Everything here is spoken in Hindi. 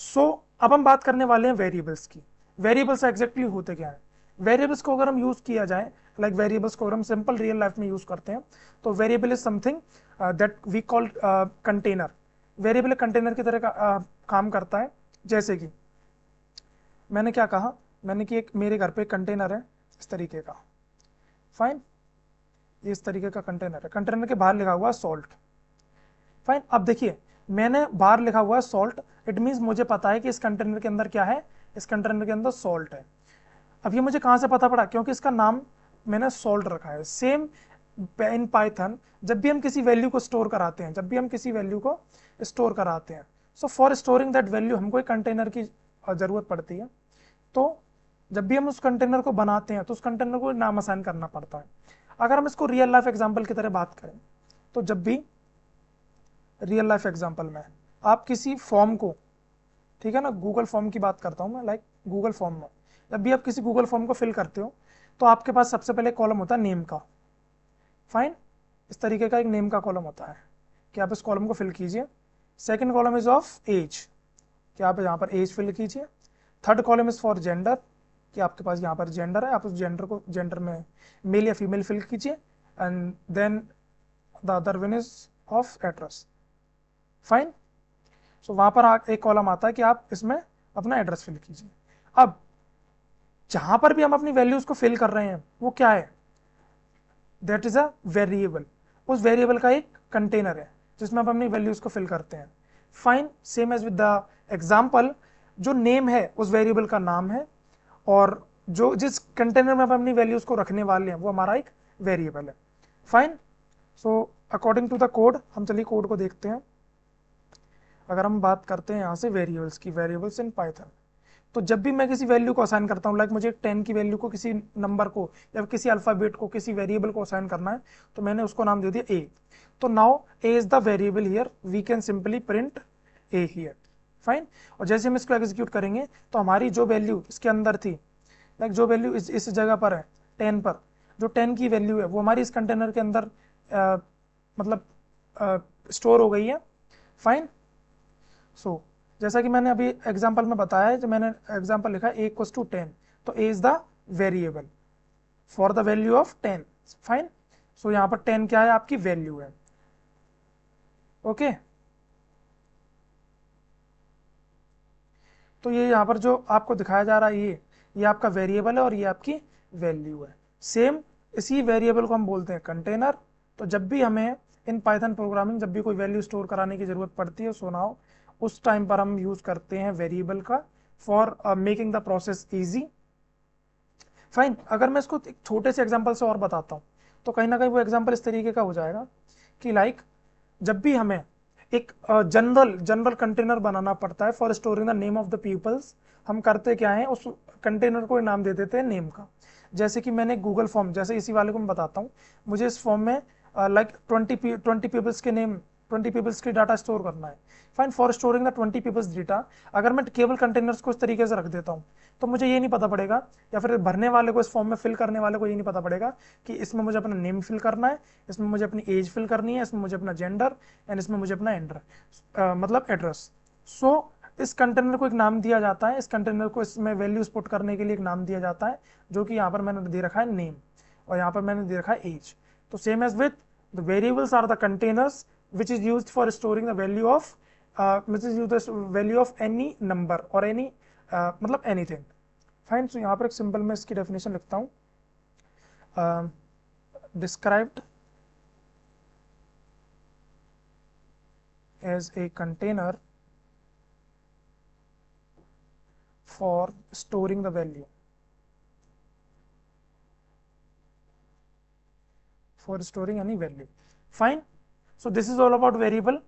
अब हम बात करने वाले हैं वेरिएबल्स की। वेरिएबल्स एग्जैक्टली होते क्या है? वेरिएबल्स को अगर हम यूज किया जाए, लाइक वेरिएबल्स को अगर हम सिंपल रियल लाइफ में यूज करते हैं, तो variable is something that we call container. Variable container की तरह का काम करता है। जैसे कि मैंने क्या कहा, मैंने कि एक मेरे घर पे एक कंटेनर है इस तरीके का, फाइन, ये इस तरीके का कंटेनर है, कंटेनर के बाहर लिखा हुआ है सॉल्ट, फाइन। अब देखिए, मैंने बाहर लिखा हुआ है सॉल्ट, इट मीन्स मुझे पता है कि इस कंटेनर के अंदर क्या है, इस कंटेनर के अंदर सॉल्ट है। अब ये मुझे कहाँ से पता पड़ा? क्योंकि इसका नाम मैंने सॉल्ट रखा है। सेम इन पाइथन, जब भी हम किसी वैल्यू को स्टोर कराते हैं, जब भी हम किसी वैल्यू को स्टोर कराते हैं, so for storing that value हमको एक कंटेनर की जरूरत पड़ती है। तो जब भी हम उस कंटेनर को बनाते हैं तो उस कंटेनर को नाम असाइन करना पड़ता है। अगर हम इसको रियल लाइफ एग्जाम्पल की तरह बात करें, तो जब भी रियल लाइफ एग्जाम्पल में आप किसी फॉर्म को, ठीक है ना, गूगल फॉर्म की बात करता हूँ मैं, लाइक गूगल फॉर्म में जब भी आप किसी गूगल फॉर्म को फिल करते हो, तो आपके पास सबसे पहले कॉलम होता है नेम का, फाइन। इस तरीके का एक नेम का कॉलम होता है कि आप इस कॉलम को फिल कीजिए। Second column is of age, कि आप यहाँ पर एज फिल कीजिए। Third column is for gender, कि आपके पास यहाँ पर जेंडर है, आप उस जेंडर को, जेंडर में मेल या फीमेल फिल कीजिए। And then the other one is of address, fine. So वहां पर एक कॉलम आता है कि आप इसमें अपना एड्रेस फिल कीजिए। अब जहां पर भी हम अपनी वैल्यूज को फिल कर रहे हैं वो क्या है? That is a variable. उस वेरिएबल का एक कंटेनर है जिसमें आप अपनी वैल्यूज को फिल करते हैं, fine. Same as with the example, जो नेम है उस वेरिएबल का नाम है, और जो जिस कंटेनर में हम अपनी वैल्यूज को रखने वाले हैं वो हमारा एक वेरिएबल है, fine. So according to the code, हम चलिए कोड को देखते हैं। अगर हम बात करते हैं यहाँ से वेरिएबल्स की, वेरिएबल्स इन पाइथन, तो जब भी मैं किसी वैल्यू को असाइन करता हूँ, लाइक मुझे 10 की वैल्यू को किसी नंबर को या किसी अल्फाबेट को किसी वेरिएबल को असाइन करना है, तो मैंने उसको नाम दे दिया ए। तो now A is the variable here, we can simply print A here, fine. और जैसे हम इसको एग्जीक्यूट करेंगे तो हमारी जो वैल्यू इसके अंदर थी, लाइक जो वैल्यू इस जगह पर है 10 पर, जो 10 की वैल्यू है वो हमारी इस कंटेनर के अंदर मतलब स्टोर हो गई है, फाइन। सो जैसा कि मैंने अभी एग्जाम्पल में बताया है, जो मैंने एग्जाम्पल लिखा है a = 10, तो a is the variable for the value of 10, fine. So यहां पर 10 क्या है? आपकी वैल्यू है, ओके। तो ये यहां पर जो आपको दिखाया जा रहा है, ये आपका वेरिएबल है और ये आपकी वैल्यू है। सेम इसी वेरिएबल को हम बोलते हैं कंटेनर। तो जब भी हमें इन पाइथन प्रोग्रामिंग, जब भी कोई वैल्यू स्टोर कराने की जरूरत पड़ती है, सो नाउ उस टाइम पर हम यूज करते हैं वेरिएबल का for making the process easy, fine. अगर मैं इसको एक छोटे से एग्जांपल से और बताता हूँ, तो कहीं ना कहीं वो एग्जांपल इस तरीके का हो जाएगा कि लाइक जब भी हमें एक जनरल जनरल कंटेनर बनाना पड़ता है for storing the name of the peoples, हम करते क्या है, उस कंटेनर को नाम दे देते हैं नेम का। जैसे कि मैंने गूगल फॉर्म, जैसे इसी वाले को मैं बताता हूँ, मुझे इस फॉर्म में लाइक 20 पीपल्स के नेम, 20 पीपल्स की डाटा स्टोर करना है, fine. For storing the 20 peoples data, अगर मैं केवल कंटेनर्स को इस तरीके से रख देता हूँ, तो मुझे ये नहीं पता पड़ेगा, या फिर भरने वाले को, इस फॉर्म में फिल करने वाले को ये नहीं पता पड़ेगा कि इसमें मुझे अपना नेम फिल करना है, इसमें मुझे अपनी एज फिल करनी है, इसमें मुझे अपना जेंडर, एंड इसमें मुझे अपना मतलब एड्रेस। सो इस कंटेनर को एक नाम दिया जाता है, इस कंटेनर को इसमें वैल्यूज पुट करने के लिए एक नाम दिया जाता है, जो कि यहाँ पर मैंने दे रखा है नेम, और यहाँ पर मैंने दे रखा है एज। तो same as with the variables are the containers which is used for storing the value of which is used the value of any number or any मतलब anything, फाइन। सो यहाँ पर एक सिंपल मैं इसकी डेफिनेशन लिखता हूँ, described as a container for storing the value, for storing any value, fine. So this is all about variable.